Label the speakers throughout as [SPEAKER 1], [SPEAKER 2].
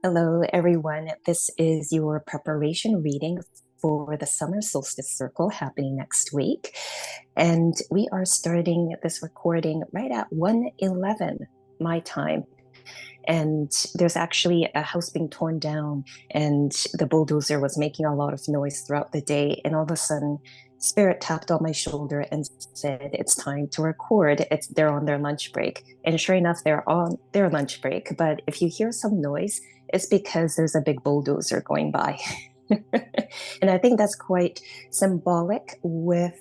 [SPEAKER 1] Hello, everyone. This is your preparation reading for the summer solstice circle happening next week. And we are starting this recording right at 1:11 my time. And there's actually a house being torn down, and the bulldozer was making a lot of noise throughout the day. And all of a sudden, Spirit tapped on my shoulder and said, "It's time to record." They're on their lunch break. And sure enough, they're on their lunch break. But if you hear some noise, it's because there's a big bulldozer going by. And I think that's quite symbolic with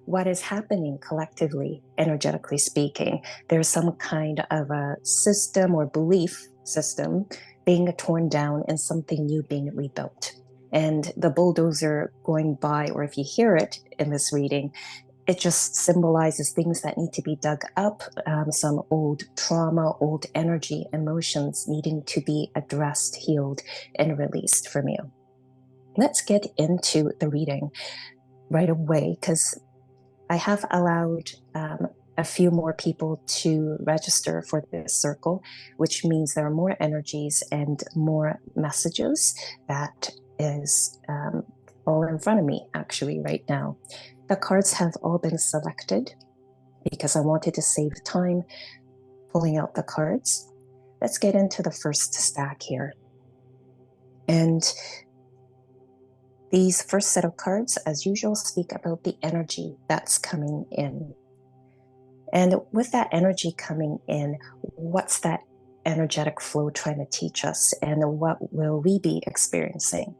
[SPEAKER 1] what is happening collectively, energetically speaking. There's some kind of a system or belief system being torn down and something new being rebuilt. And the bulldozer going by, or if you hear it in this reading, it just symbolizes things that need to be dug up, some old trauma, old energy, emotions needing to be addressed, healed, and released from you. Let's get into the reading right away, because I have allowed a few more people to register for this circle, which means there are more energies and more messages that is all in front of me actually right now. The cards have all been selected because I wanted to save time pulling out the cards. Let's get into the first stack here. And these first set of cards, as usual, speak about the energy that's coming in. And with that energy coming in, what's that energetic flow trying to teach us, and what will we be experiencing?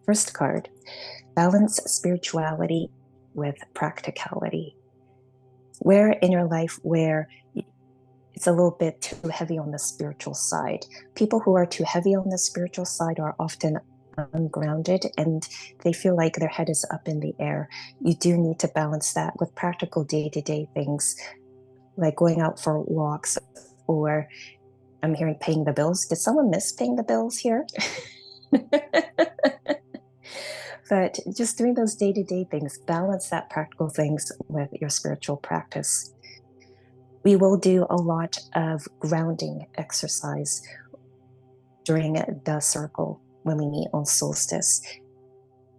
[SPEAKER 1] First card, balance spirituality with practicality. Where in your life where it's a little bit too heavy on the spiritual side. People who are too heavy on the spiritual side are often ungrounded and they feel like their head is up in the air. You do need to balance that with practical day-to-day things like going out for walks, or I'm hearing paying the bills. Did someone miss paying the bills here? But just doing those day-to-day things, balance that practical things with your spiritual practice. We will do a lot of grounding exercise during the circle when we meet on solstice.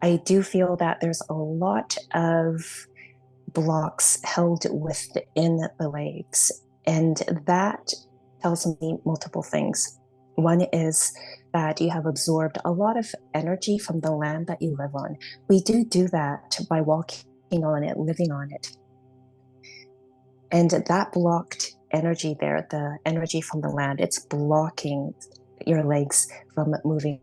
[SPEAKER 1] I do feel that there's a lot of blocks held within the legs, and that tells me multiple things. One is that you have absorbed a lot of energy from the land that you live on. We do that by walking on it, living on it. And that blocked energy there, the energy from the land, it's blocking your legs from moving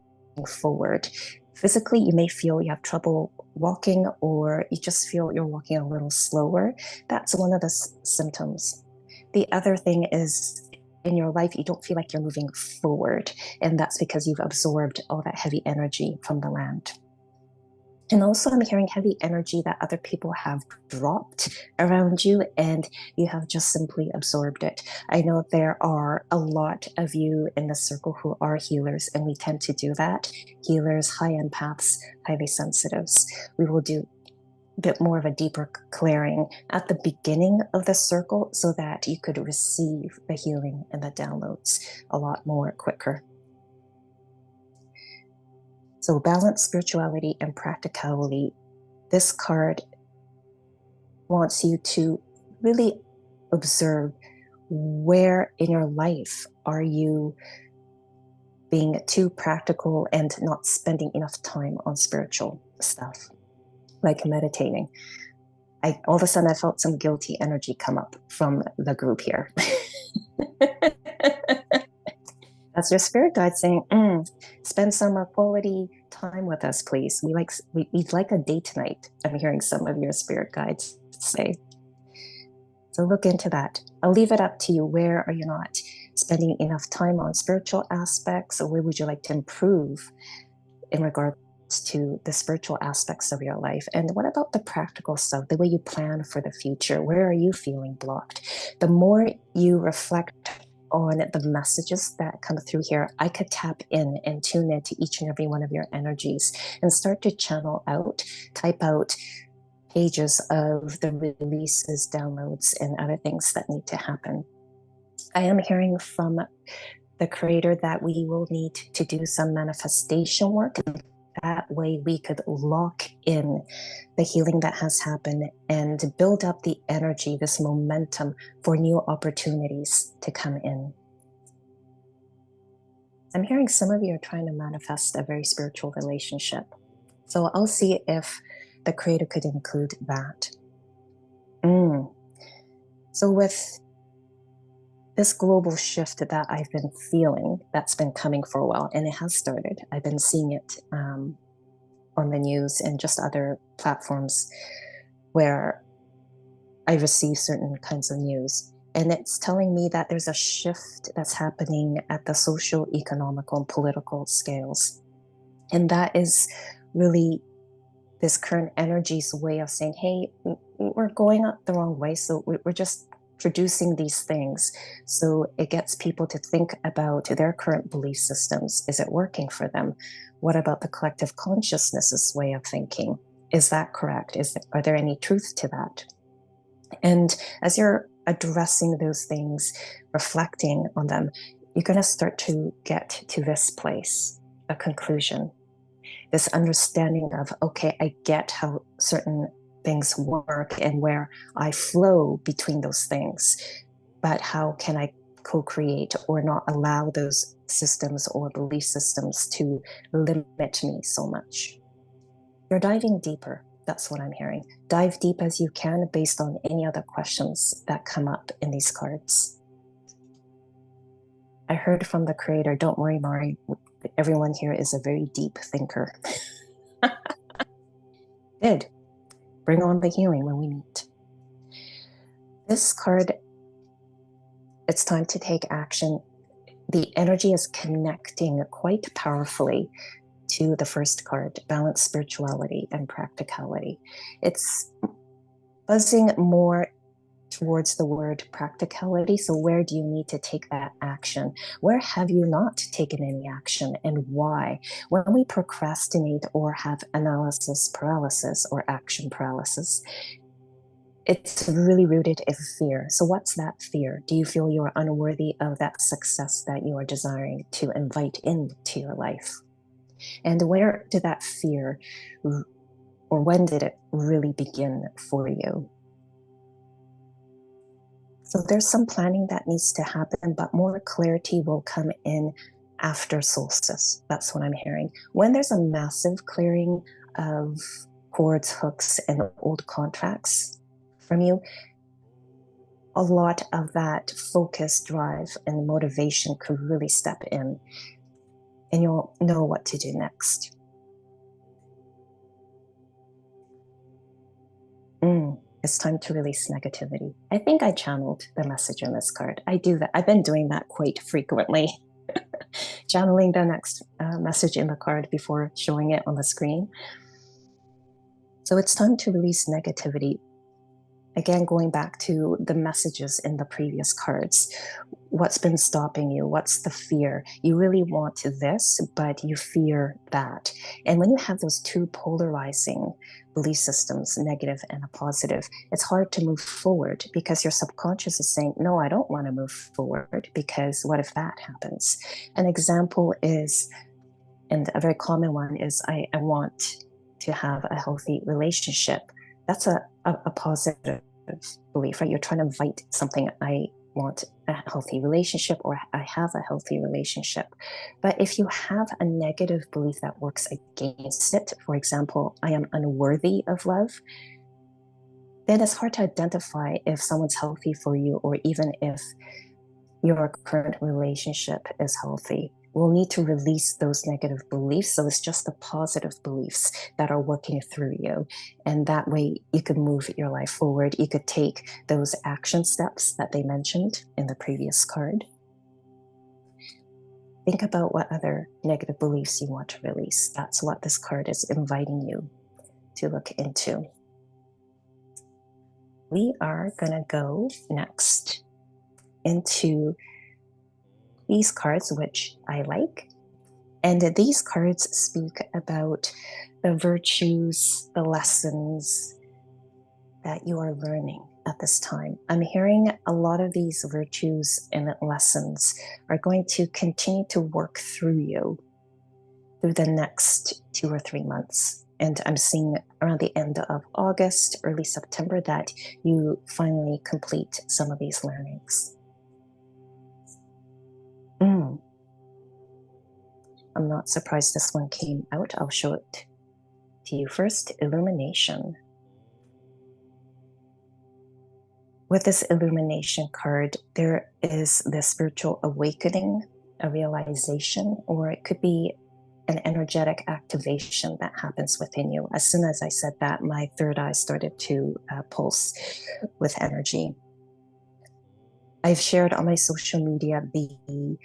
[SPEAKER 1] forward. Physically, you may feel you have trouble walking, or you just feel you're walking a little slower. That's one of the symptoms. The other thing is, in your life, you don't feel like you're moving forward, and that's because you've absorbed all that heavy energy from the land. And also, I'm hearing heavy energy that other people have dropped around you, and you have just simply absorbed it. I know there are a lot of you in the circle who are healers, and we tend to do that. Healers, high empaths, highly sensitives. We will do a bit more of a deeper clearing at the beginning of the circle so that you could receive the healing and the downloads a lot more quicker. So balance spirituality and practicality. This card wants you to really observe where in your life are you being too practical and not spending enough time on spiritual stuff, like meditating. All of a sudden I felt some guilty energy come up from the group here. That's your spirit guide saying, spend some quality time with us, please. We'd like a date tonight. I'm hearing some of your spirit guides say. So look into that. I'll leave it up to you. Where are you not spending enough time on spiritual aspects, or where would you like to improve in regards to the spiritual aspects of your life? And what about the practical stuff, the way you plan for the future? Where are you feeling blocked? The more you reflect on the messages that come through here, I could tap in and tune into each and every one of your energies and start to channel out, type out pages of the releases, downloads, and other things that need to happen. I am hearing from the creator that we will need to do some manifestation work. That way we could lock in the healing that has happened and build up the energy, this momentum for new opportunities to come in. I'm hearing some of you are trying to manifest a very spiritual relationship. So I'll see if the creator could include that. So with this global shift that I've been feeling, that's been coming for a while, and it has started. I've been seeing it on the news and just other platforms where I receive certain kinds of news. And it's telling me that there's a shift that's happening at the social, economical, and political scales. And that is really this current energy's way of saying, hey, we're going up the wrong way. So we're just producing these things. So it gets people to think about their current belief systems. Is it working for them? What about the collective consciousness's way of thinking? Is that correct? Are there any truth to that? And as you're addressing those things, reflecting on them, you're going to start to get to this place, a conclusion, this understanding of, okay, I get how certain things work and where I flow between those things, but how can I co-create or not allow those systems or belief systems to limit me so much? You're diving deeper. That's what I'm hearing. Dive deep as you can based on any other questions that come up in these cards. I heard from the creator, don't worry, Mari, everyone here is a very deep thinker. Good. Bring on the healing when we meet. This card, it's time to take action. The energy is connecting quite powerfully to the first card, balance, spirituality, and practicality. It's buzzing more towards the word practicality. So where do you need to take that action? Where have you not taken any action, and why? When we procrastinate or have analysis paralysis or action paralysis, it's really rooted in fear. So what's that fear? Do you feel you're unworthy of that success that you are desiring to invite into your life? And where did that fear, or when did it really begin for you? So there's some planning that needs to happen, but more clarity will come in after solstice. That's what I'm hearing. When there's a massive clearing of cords, hooks, and old contracts from you, a lot of that focus, drive, and motivation could really step in, and you'll know what to do next. It's time to release negativity. I think I channeled the message in this card. I do that. I've been doing that quite frequently. Channeling the next message in the card before showing it on the screen. So it's time to release negativity. Again, going back to the messages in the previous cards. What's been stopping you? What's the fear? You really want this, but you fear that. And when you have those two polarizing belief systems, negative and a positive, it's hard to move forward because your subconscious is saying, no, I don't want to move forward because what if that happens? An example is, and a very common one is, I want to have a healthy relationship. That's a positive belief, right? You're trying to invite something. I want a healthy relationship, or I have a healthy relationship. But if you have a negative belief that works against it, for example, I am unworthy of love, then it's hard to identify if someone's healthy for you, or even if your current relationship is healthy. We'll need to release those negative beliefs. So it's just the positive beliefs that are working through you. And that way you could move your life forward. You could take those action steps that they mentioned in the previous card. Think about what other negative beliefs you want to release. That's what this card is inviting you to look into. We are going to go next into these cards, which I like. And these cards speak about the virtues, the lessons that you are learning at this time. I'm hearing a lot of these virtues and lessons are going to continue to work through you through the next 2 or 3 months. And I'm seeing around the end of August, early September, that you finally complete some of these learnings. I'm not surprised this one came out. I'll show it to you first. Illumination. With this illumination card, there is the spiritual awakening, a realization, or it could be an energetic activation that happens within you. As soon as I said that, my third eye started to pulse with energy. I've shared on my social media the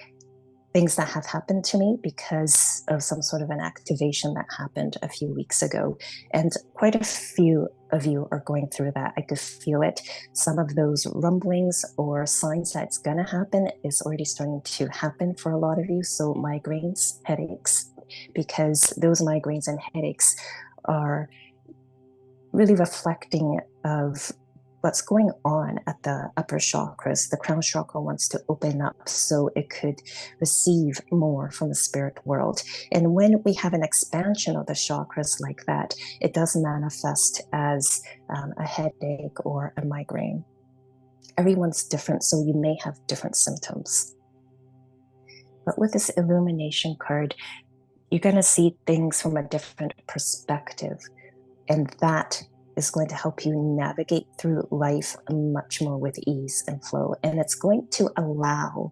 [SPEAKER 1] things that have happened to me because of some sort of an activation that happened a few weeks ago. And quite a few of you are going through that. I could feel it. Some of those rumblings or signs that it's going to happen is already starting to happen for a lot of you. So migraines, headaches, because those migraines and headaches are really reflecting of what's going on at the upper chakras. The crown chakra wants to open up so it could receive more from the spirit world. And when we have an expansion of the chakras like that, it does manifest as a headache or a migraine. Everyone's different, so you may have different symptoms. But with this illumination card, you're going to see things from a different perspective. And that is going to help you navigate through life much more with ease and flow. And it's going to allow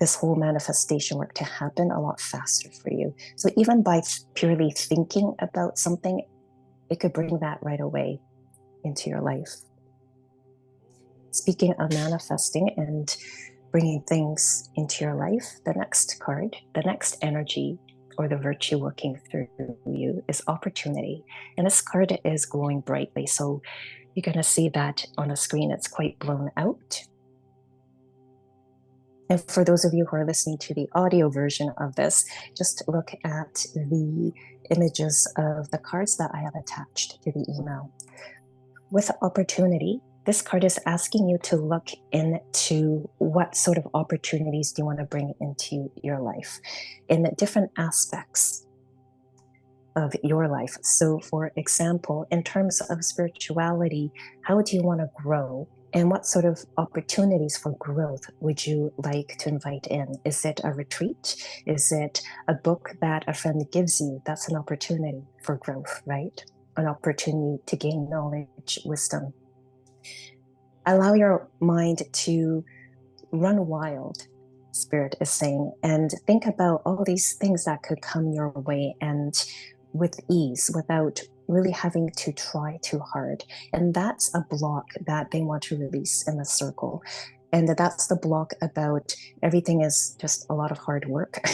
[SPEAKER 1] this whole manifestation work to happen a lot faster for you. So even by purely thinking about something, it could bring that right away into your life. Speaking of manifesting and bringing things into your life, the next card, the next energy or the virtue working through you is opportunity. And this card is glowing brightly. So you're going to see that on the screen. It's quite blown out. And for those of you who are listening to the audio version of this, just look at the images of the cards that I have attached to the email. With opportunity, this card is asking you to look into what sort of opportunities do you want to bring into your life in the different aspects of your life. So for example, in terms of spirituality, how do you want to grow? And what sort of opportunities for growth would you like to invite in? Is it a retreat? Is it a book that a friend gives you? That's an opportunity for growth, right? An opportunity to gain knowledge, wisdom. Allow your mind to run wild, Spirit is saying, and think about all these things that could come your way and with ease without really having to try too hard. And that's a block that they want to release in the circle. And that's the block about everything is just a lot of hard work.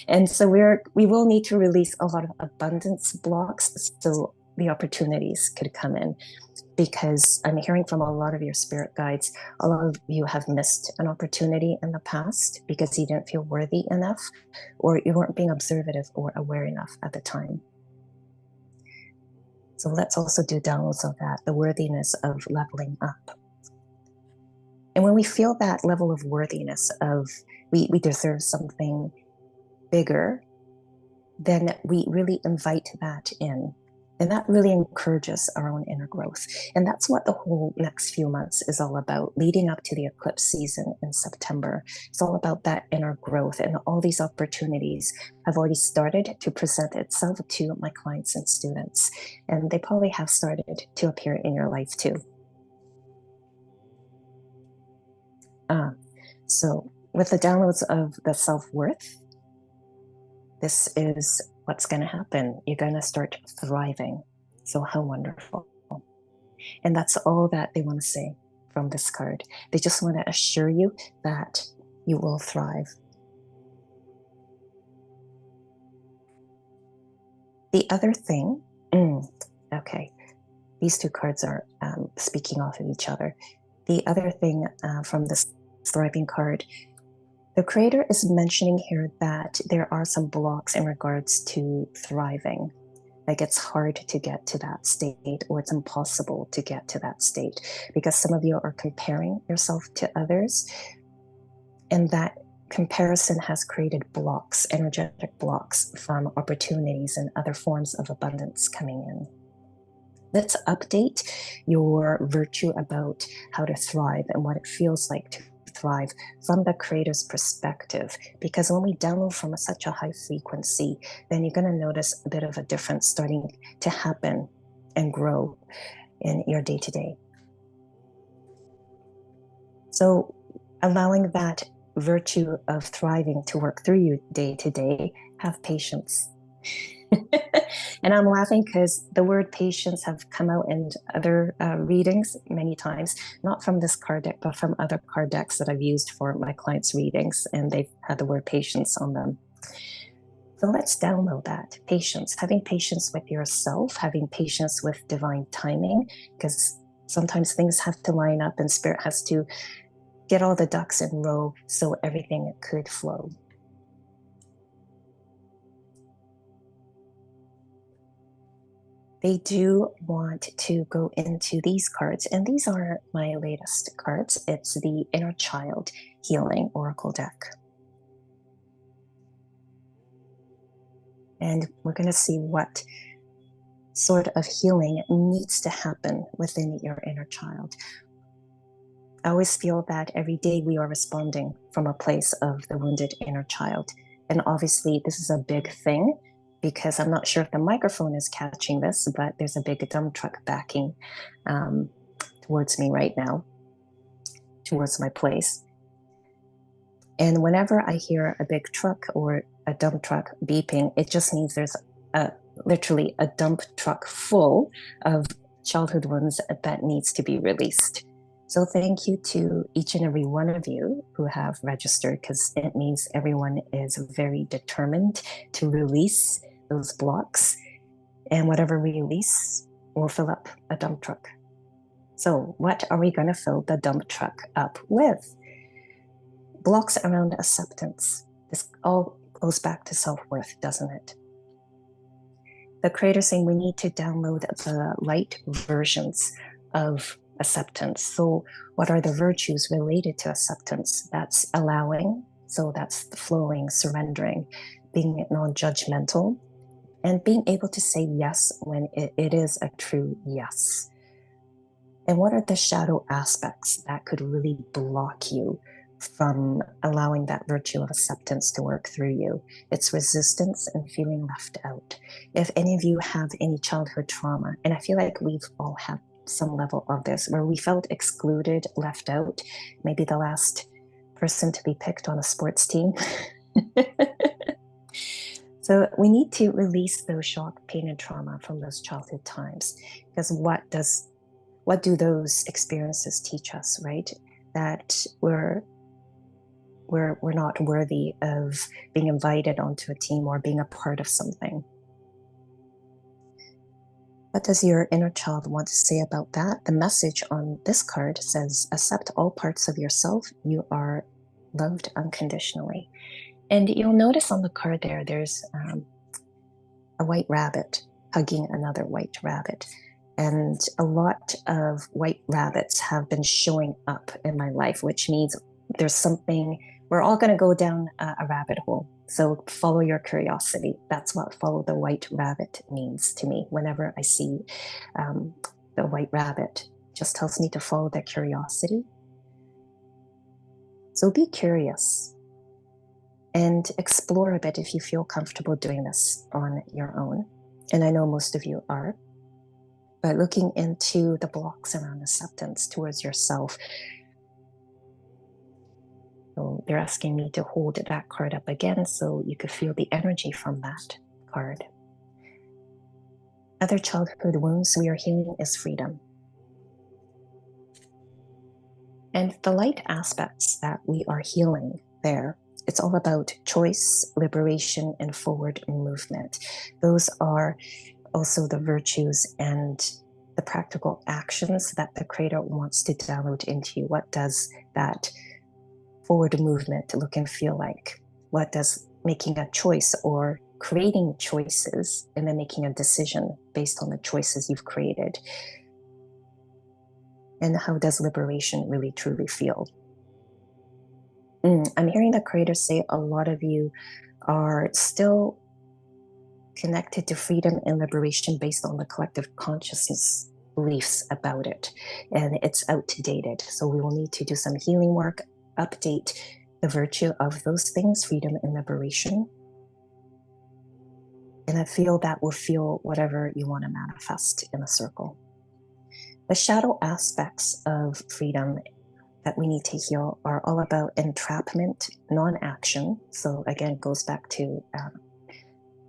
[SPEAKER 1] And so we will need to release a lot of abundance blocks so the opportunities could come in. Because I'm hearing from a lot of your spirit guides, a lot of you have missed an opportunity in the past because you didn't feel worthy enough, or you weren't being observative or aware enough at the time. So let's also do downloads of that, the worthiness of leveling up. And when we feel that level of worthiness of we deserve something bigger, then we really invite that in. And that really encourages our own inner growth. And that's what the whole next few months is all about, leading up to the eclipse season in September. It's all about that inner growth. And all these opportunities have already started to present itself to my clients and students. And they probably have started to appear in your life too. So with the downloads of the self-worth, this is what's going to happen. You're going to start thriving. So how wonderful. And that's all that they want to say from this card. They just want to assure you that you will thrive. The other thing, okay, these two cards are speaking off of each other. The other thing from this thriving card, the creator is mentioning here that there are some blocks in regards to thriving. Like it's hard to get to that state, or it's impossible to get to that state, because some of you are comparing yourself to others, and that comparison has created blocks, energetic blocks from opportunities and other forms of abundance coming in. Let's update your virtue about how to thrive and what it feels like to thrive from the creator's perspective. Because when we download from such a high frequency, then you're going to notice a bit of a difference starting to happen and grow in your day-to-day. So allowing that virtue of thriving to work through you day to day, have patience. And I'm laughing because the word patience have come out in other readings many times, not from this card deck, but from other card decks that I've used for my clients' readings, and they've had the word patience on them. So let's download that patience, having patience with yourself, having patience with divine timing, because sometimes things have to line up and spirit has to get all the ducks in a row so everything could flow. They do want to go into these cards, and these are my latest cards. It's the Inner Child Healing Oracle deck. And we're going to see what sort of healing needs to happen within your inner child. I always feel that every day we are responding from a place of the wounded inner child. And obviously, this is a big thing, because I'm not sure if the microphone is catching this, but there's a big dump truck backing towards me right now, towards my place. And whenever I hear a big truck or a dump truck beeping, it just means there's literally a dump truck full of childhood wounds that needs to be released. So thank you to each and every one of you who have registered, because it means everyone is very determined to release those blocks, and whatever we release will fill up a dump truck. So what are we going to fill the dump truck up with? Blocks around acceptance. This all goes back to self-worth, doesn't it? The creator saying we need to download the light versions of acceptance. So what are the virtues related to acceptance? That's allowing, so that's the flowing, surrendering, being non-judgmental, and being able to say yes when it is a true yes. And what are the shadow aspects that could really block you from allowing that virtue of acceptance to work through you? It's resistance and feeling left out. If any of you have any childhood trauma, and I feel like we've all had some level of this, where we felt excluded, left out, maybe the last person to be picked on a sports team. So we need to release those shock, pain, and trauma from those childhood times, because what do those experiences teach us, right? That we're not worthy of being invited onto a team or being a part of something. What does your inner child want to say about that? The message on this card says, accept all parts of yourself. You are loved unconditionally. And you'll notice on the card there's a white rabbit hugging another white rabbit. And a lot of white rabbits have been showing up in my life, which means there's something, we're all going to go down a rabbit hole. So follow your curiosity. That's what follow the white rabbit means to me. Whenever I see the white rabbit, just tells me to follow their curiosity. So be curious and explore a bit if you feel comfortable doing this on your own. And I know most of you are. But looking into the blocks around acceptance towards yourself. So they're asking me to hold that card up again so you could feel the energy from that card. Other childhood wounds we are healing is freedom. And the light aspects that we are healing there, it's all about choice, liberation, and forward movement. Those are also the virtues and the practical actions that the creator wants to download into you. What does that forward movement look and feel like? What does making a choice or creating choices and then making a decision based on the choices you've created. And how does liberation really truly feel? I'm hearing the creator say a lot of you are still connected to freedom and liberation based on the collective consciousness beliefs about it. And it's outdated. So we will need to do some healing work, update the virtue of those things, freedom and liberation. And I feel that will feel whatever you want to manifest in a circle. The shadow aspects of freedom that we need to heal are all about entrapment, non-action. So again, it goes back to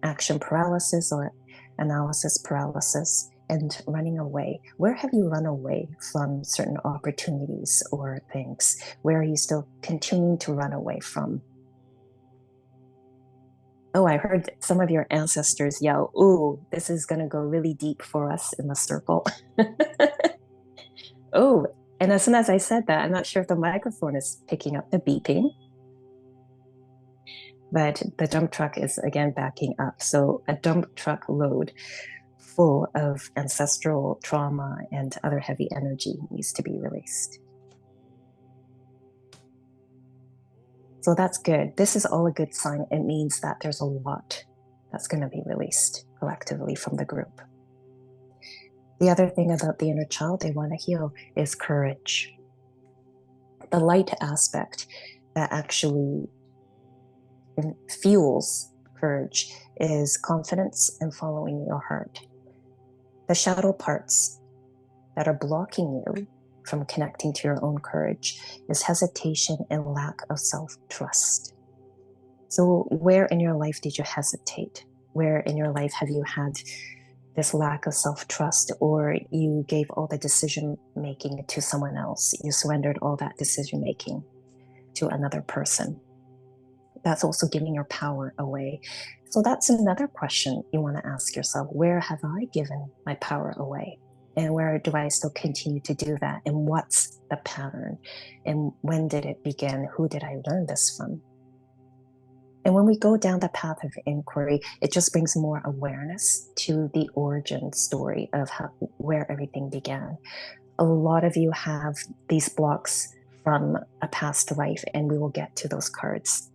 [SPEAKER 1] action paralysis or analysis paralysis, and running away. Where have you run away from certain opportunities or things? Where are you still continuing to run away from? Oh, I heard some of your ancestors yell, "Ooh, this is going to go really deep for us in the circle." Oh, and as soon as I said that, I'm not sure if the microphone is picking up the beeping, but the dump truck is again backing up. So a dump truck load full of ancestral trauma and other heavy energy needs to be released. So that's good. This is all a good sign. It means that there's a lot that's going to be released collectively from the group. The other thing about the inner child they want to heal is courage. The light aspect that actually fuels courage is confidence and following your heart. The shadow parts that are blocking you from connecting to your own courage is hesitation and lack of self-trust. So where in your life did you hesitate? Where in your life have you had this lack of self-trust, or you gave all the decision-making to someone else? You surrendered all that decision-making to another person. That's also giving your power away. So that's another question you want to ask yourself. Where have I given my power away? And where do I still continue to do that? And what's the pattern? And when did it begin? Who did I learn this from? And when we go down the path of inquiry, it just brings more awareness to the origin story of where everything began. A lot of you have these blocks from a past life, and we will get to those cards.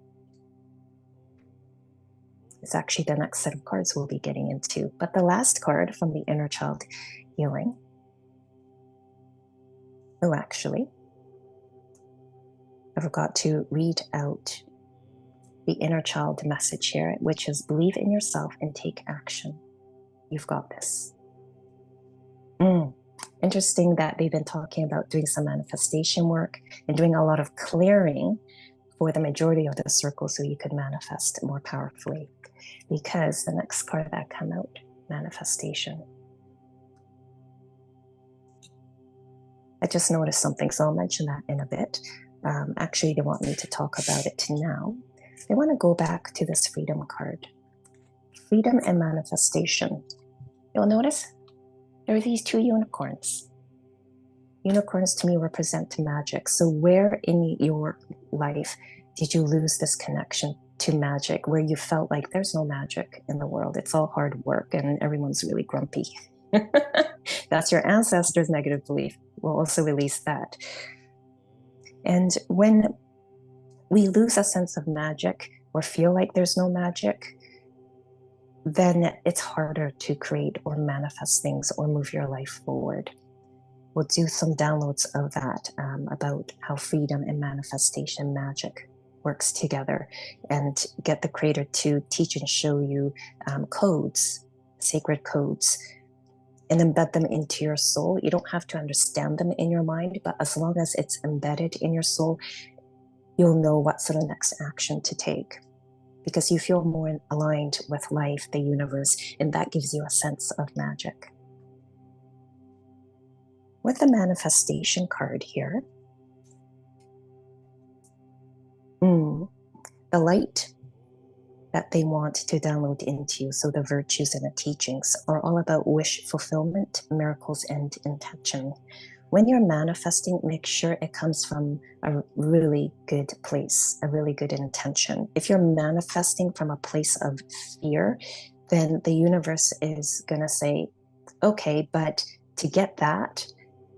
[SPEAKER 1] It's actually the next set of cards we'll be getting into. But the last card from the inner child healing. Oh, actually, I forgot to read out the inner child message here, which is believe in yourself and take action. You've got this. Interesting that they've been talking about doing some manifestation work and doing a lot of clearing for the majority of the circle so you could manifest more powerfully. Because the next card that come out, manifestation. I just noticed something, so I'll mention that in a bit. Actually, they want me to talk about it now. They want to go back to this freedom card. Freedom and manifestation. You'll notice there are these two unicorns. Unicorns to me represent magic. So where in your life did you lose this connection to magic, where you felt like there's no magic in the world? It's all hard work and everyone's really grumpy. That's your ancestors' negative belief. We'll also release that. And when we lose a sense of magic or feel like there's no magic, then it's harder to create or manifest things or move your life forward. We'll do some downloads of that about how freedom and manifestation magic works together, and get the creator to teach and show you codes, sacred codes, and embed them into your soul. You don't have to understand them in your mind, but as long as it's embedded in your soul, you'll know what's the next action to take, because you feel more aligned with life, the universe, and that gives you a sense of magic. With the manifestation card here, the light that they want to download into you, so the virtues and the teachings, are all about wish fulfillment, miracles, and intention. when you're manifesting, make sure it comes from a really good place, a really good intention. If you're manifesting from a place of fear, then the universe is going to say, okay, but to get that,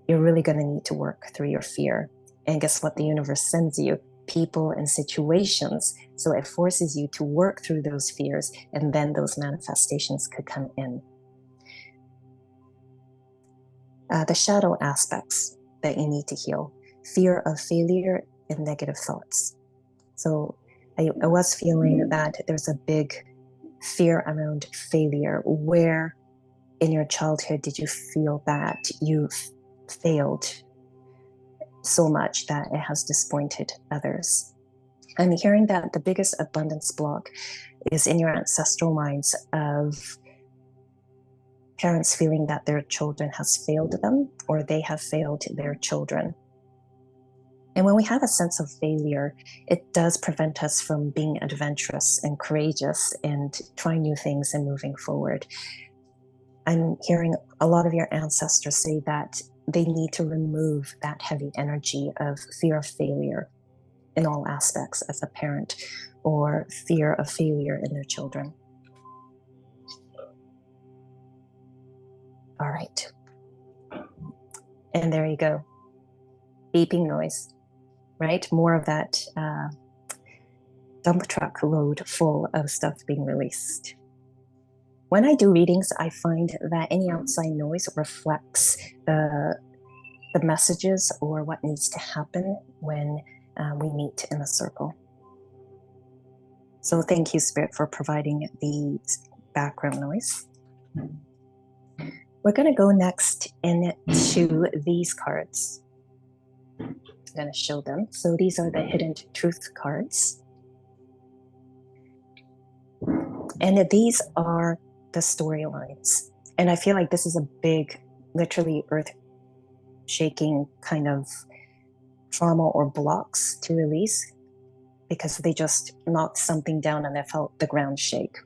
[SPEAKER 1] you're really going to need to work through your fear. And guess what? The universe sends you people and situations. So it forces you to work through those fears, and then those manifestations could come in. The shadow aspects that you need to heal: fear of failure and negative thoughts. So I was feeling that there's a big fear around failure. Where in your childhood did you feel that you failed so much that it has disappointed others? I'm hearing that the biggest abundance block is in your ancestral minds of parents feeling that their children has failed them, or they have failed their children. And when we have a sense of failure, it does prevent us from being adventurous and courageous and trying new things and moving forward. I'm hearing a lot of your ancestors say that they need to remove that heavy energy of fear of failure in all aspects as a parent, or fear of failure in their children. All right. And there you go. Beeping noise, right? More of that dump truck load full of stuff being released. When I do readings, I find that any outside noise reflects the messages or what needs to happen when we meet in the circle. So thank you, Spirit, for providing the background noise. We're going to go next into these cards. I'm going to show them. So these are the Hidden Truth cards. And these are the storylines. And I feel like this is a big, literally earth-shaking kind of trauma or blocks to release, because they just knocked something down and I felt the ground shake.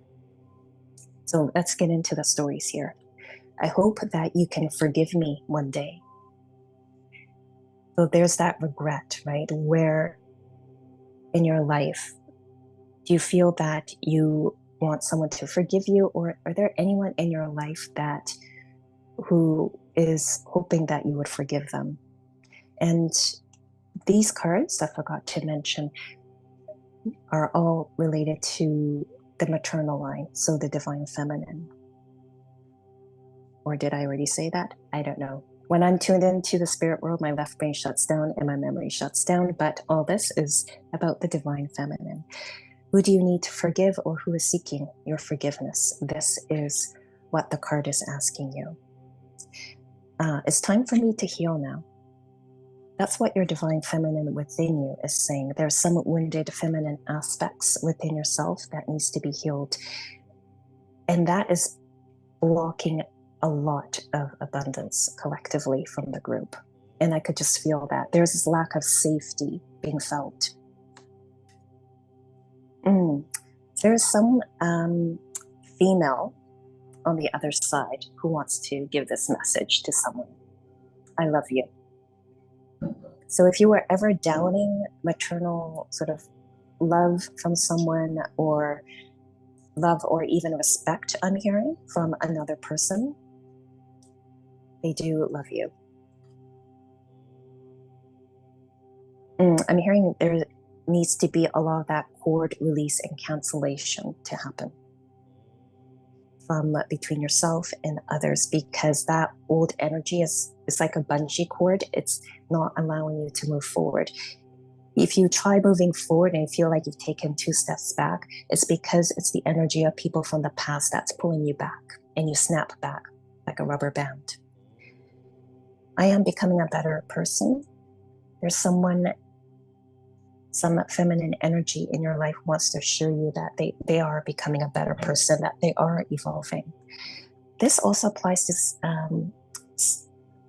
[SPEAKER 1] So let's get into the stories here. I hope that you can forgive me one day. So there's that regret, right? Where in your life do you feel that you want someone to forgive you, or are there anyone in your life that who is hoping that you would forgive them? And these cards, I forgot to mention, are all related to the maternal line, so the divine feminine. Or did I already say that? I don't know. When I'm tuned into the spirit world, my left brain shuts down and my memory shuts down, but all this is about the divine feminine. Who do you need to forgive, or who is seeking your forgiveness? This is what the card is asking you. It's time for me to heal now. That's what your divine feminine within you is saying. There's some wounded feminine aspects within yourself that needs to be healed. And that is blocking a lot of abundance collectively from the group. And I could just feel that. There's this lack of safety being felt. There's some female on the other side who wants to give this message to someone. I love you. So if you were ever doubting maternal sort of love from someone, or love or even respect I'm hearing from another person, they do love you. I'm hearing there needs to be a lot of that cord release and cancellation to happen from between yourself and others, because that old energy is like a bungee cord. It's not allowing you to move forward. If you try moving forward and feel like you've taken 2 steps back, it's because it's the energy of people from the past that's pulling you back, and you snap back like a rubber band. I am becoming a better person. There's someone, some feminine energy in your life wants to assure you that they are becoming a better person, that they are evolving. This also applies to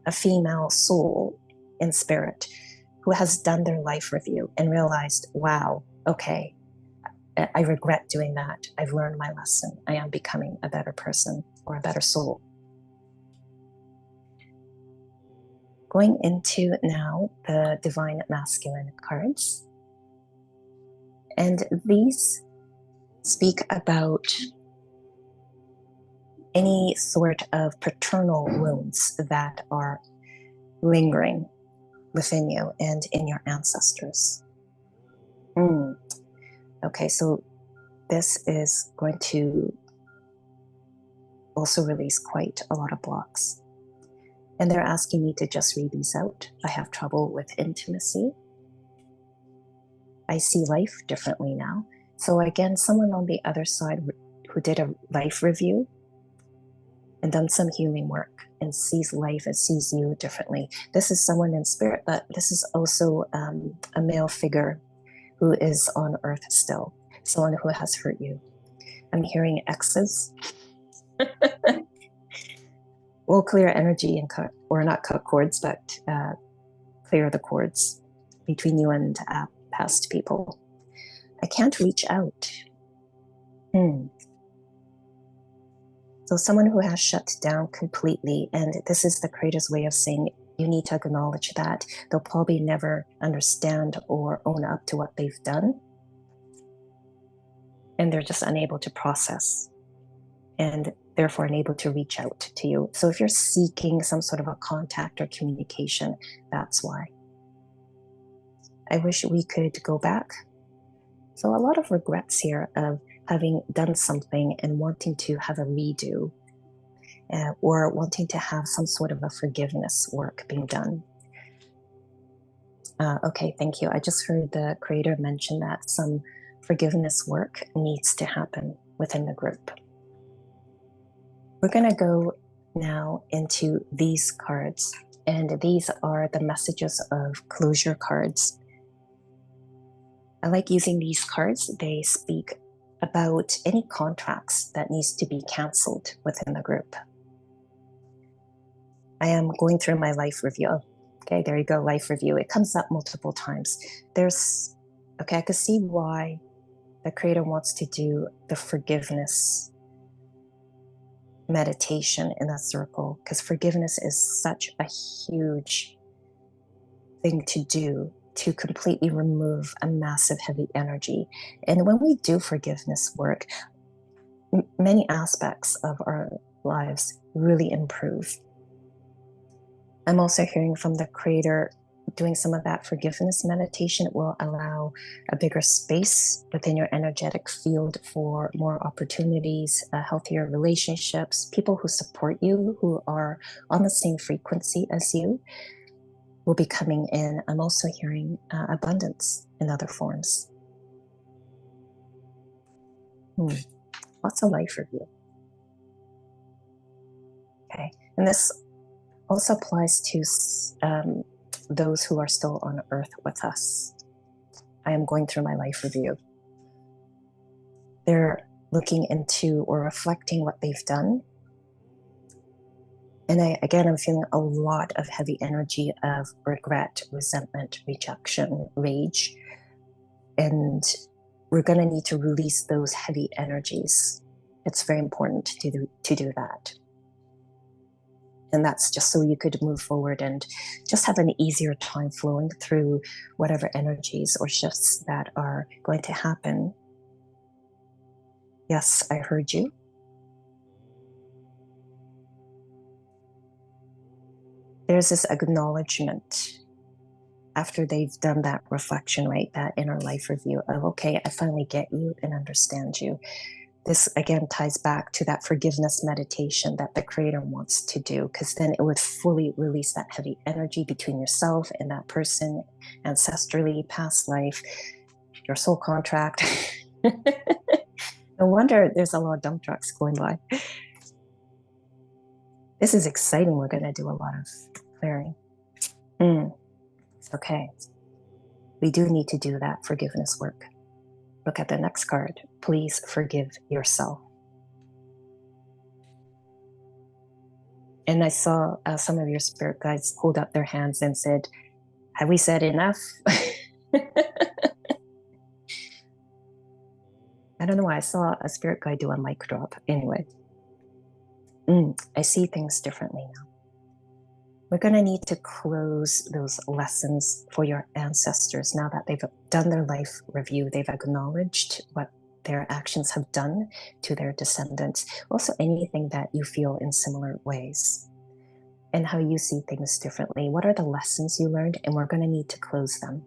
[SPEAKER 1] a female soul in spirit who has done their life review and realized, wow, okay, I regret doing that. I've learned my lesson. I am becoming a better person or a better soul. Going into now the Divine Masculine cards. And these speak about any sort of paternal wounds that are lingering within you and in your ancestors. Okay, so this is going to also release quite a lot of blocks. And they're asking me to just read these out. I have trouble with intimacy. I see life differently now. So again, someone on the other side who did a life review and done some healing work and sees life and sees you differently. This is someone in spirit, but this is also a male figure who is on earth still, someone who has hurt you. I'm hearing exes. We'll clear energy and cut, or not cut cords, but clear the cords between you and past people. I can't reach out. So someone who has shut down completely, and this is the Creator's way of saying you need to acknowledge that. They'll probably never understand or own up to what they've done. And they're just unable to process and therefore unable to reach out to you. So if you're seeking some sort of a contact or communication, that's why. I wish we could go back. So a lot of regrets here of having done something and wanting to have a redo, or wanting to have some sort of a forgiveness work being done. Okay, thank you. I just heard the Creator mention that some forgiveness work needs to happen within the group. We're going to go now into these cards, and these are the messages of closure cards. I like using these cards. They speak about any contracts that needs to be canceled within the group. I am going through my life review. Okay, there you go, life review. It comes up multiple times. I can see why the Creator wants to do the forgiveness meditation in that circle, because forgiveness is such a huge thing to do, to completely remove a massive heavy energy. And when we do forgiveness work, many aspects of our lives really improve. I'm also hearing from the Creator, doing some of that forgiveness meditation will allow a bigger space within your energetic field for more opportunities, healthier relationships, people who support you, who are on the same frequency as you, will be coming in. I'm also hearing abundance in other forms. Lots of life review. Okay, and this also applies to those who are still on earth with us. I am going through my life review. They're looking into or reflecting what they've done. And I'm feeling a lot of heavy energy of regret, resentment, rejection, rage. And we're going to need to release those heavy energies. It's very important to do that. And that's just so you could move forward and just have an easier time flowing through whatever energies or shifts that are going to happen. Yes, I heard you. There's this acknowledgement after they've done that reflection, right? That inner life review of, okay, I finally get you and understand you. This again ties back to that forgiveness meditation that the Creator wants to do, because then it would fully release that heavy energy between yourself and that person, ancestrally, past life, your soul contract. No wonder there's a lot of dump trucks going by. This is exciting. We're going to do a lot of clearing. Okay. We do need to do that forgiveness work. Look at the next card. Please forgive yourself. And I saw some of your spirit guides hold up their hands and said, have we said enough? I don't know why I saw a spirit guide do a mic drop. Anyway, I see things differently now. We're going to need to close those lessons for your ancestors now that they've done their life review. They've acknowledged what their actions have done to their descendants. Also, anything that you feel in similar ways and how you see things differently. What are the lessons you learned? And we're going to need to close them.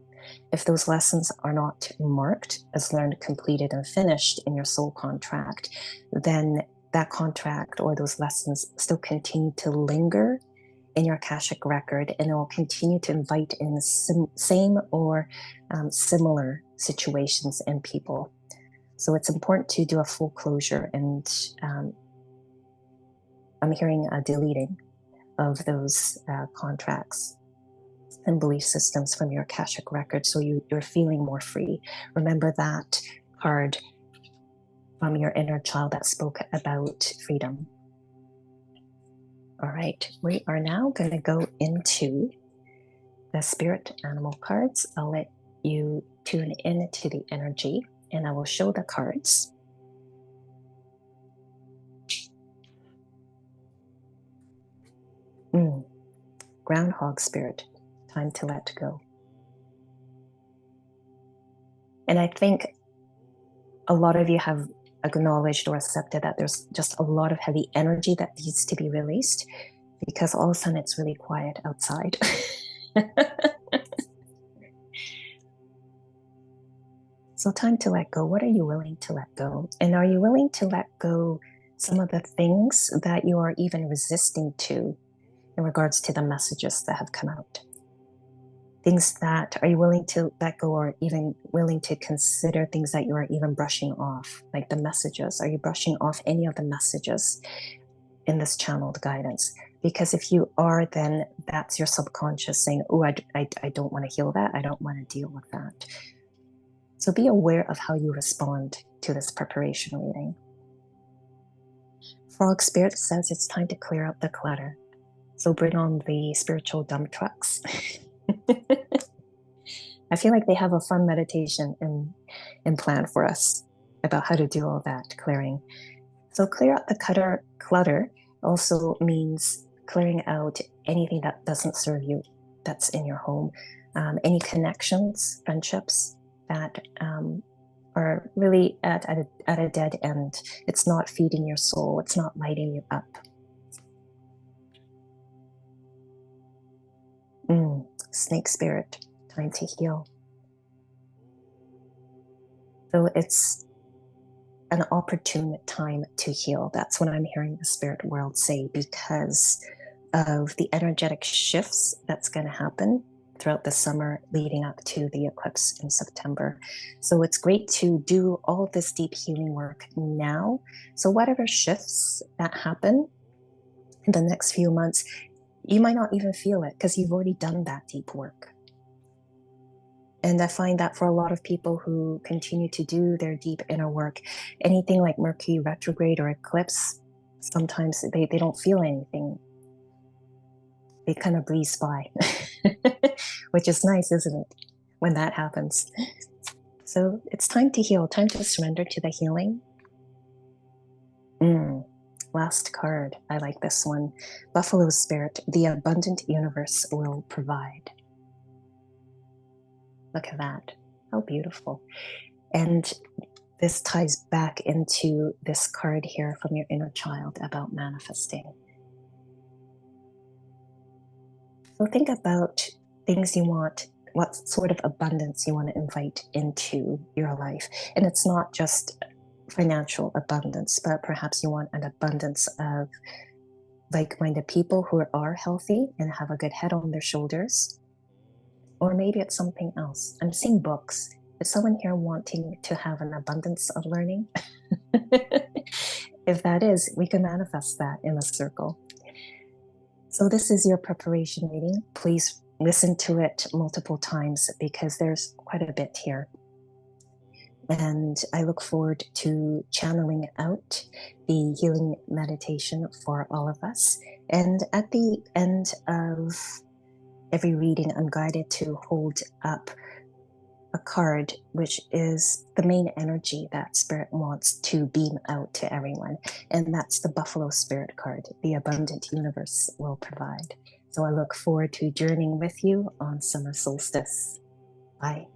[SPEAKER 1] If those lessons are not marked as learned, completed, and finished in your soul contract, then that contract or those lessons still continue to linger in your Akashic record, and it will continue to invite in the same or similar situations and people. So it's important to do a full closure, and I'm hearing a deleting of those contracts and belief systems from your Akashic record, so you're feeling more free. Remember that card from your inner child that spoke about freedom. All right, we are now going to go into the spirit animal cards. I'll let you tune into the energy, and I will show the cards. Groundhog spirit, time to let go. And I think a lot of you have acknowledged or accepted that there's just a lot of heavy energy that needs to be released, because all of a sudden it's really quiet outside. So time to let go. What are you willing to let go? And are you willing to let go some of the things that you are even resisting to in regards to the messages that have come out? Things that are you willing to let go, or even willing to consider things that you are even brushing off, like the messages? Are you brushing off any of the messages in this channeled guidance? Because if you are, then that's your subconscious saying, oh, I don't want to heal that. I don't want to deal with that. So be aware of how you respond to this preparation reading. Frog Spirit says it's time to clear out the clutter. So bring on the spiritual dump trucks. I feel like they have a fun meditation in plan for us about how to do all that clearing. So clear out the clutter also means clearing out anything that doesn't serve you, that's in your home. Any connections, friendships that are really at a dead end. It's not feeding your soul. It's not lighting you up. Snake Spirit, time to heal. So it's an opportune time to heal. That's what I'm hearing the spirit world say, because of the energetic shifts that's going to happen throughout the summer leading up to the eclipse in September. So it's great to do all this deep healing work now. So whatever shifts that happen in the next few months, you might not even feel it because you've already done that deep work. And I find that for a lot of people who continue to do their deep inner work, anything like Mercury retrograde or eclipse, sometimes they don't feel anything. They kind of breeze by, which is nice, isn't it, when that happens? So it's time to heal, time to surrender to the healing. Last card, I like this one. Buffalo Spirit, the abundant universe will provide. Look at that, how beautiful. And this ties back into this card here from your inner child about manifesting. So think about things you want, what sort of abundance you want to invite into your life. And it's not just financial abundance, but perhaps you want an abundance of like-minded people who are healthy and have a good head on their shoulders. Or maybe it's something else. I'm seeing books. Is someone here wanting to have an abundance of learning? If that is, we can manifest that in a circle. So this is your preparation reading. Please listen to it multiple times because there's quite a bit here. And I look forward to channeling out the healing meditation for all of us. And at the end of every reading, I'm guided to hold up a card, which is the main energy that Spirit wants to beam out to everyone. And that's the Buffalo Spirit card. The abundant universe will provide. So I look forward to journeying with you on summer solstice. Bye.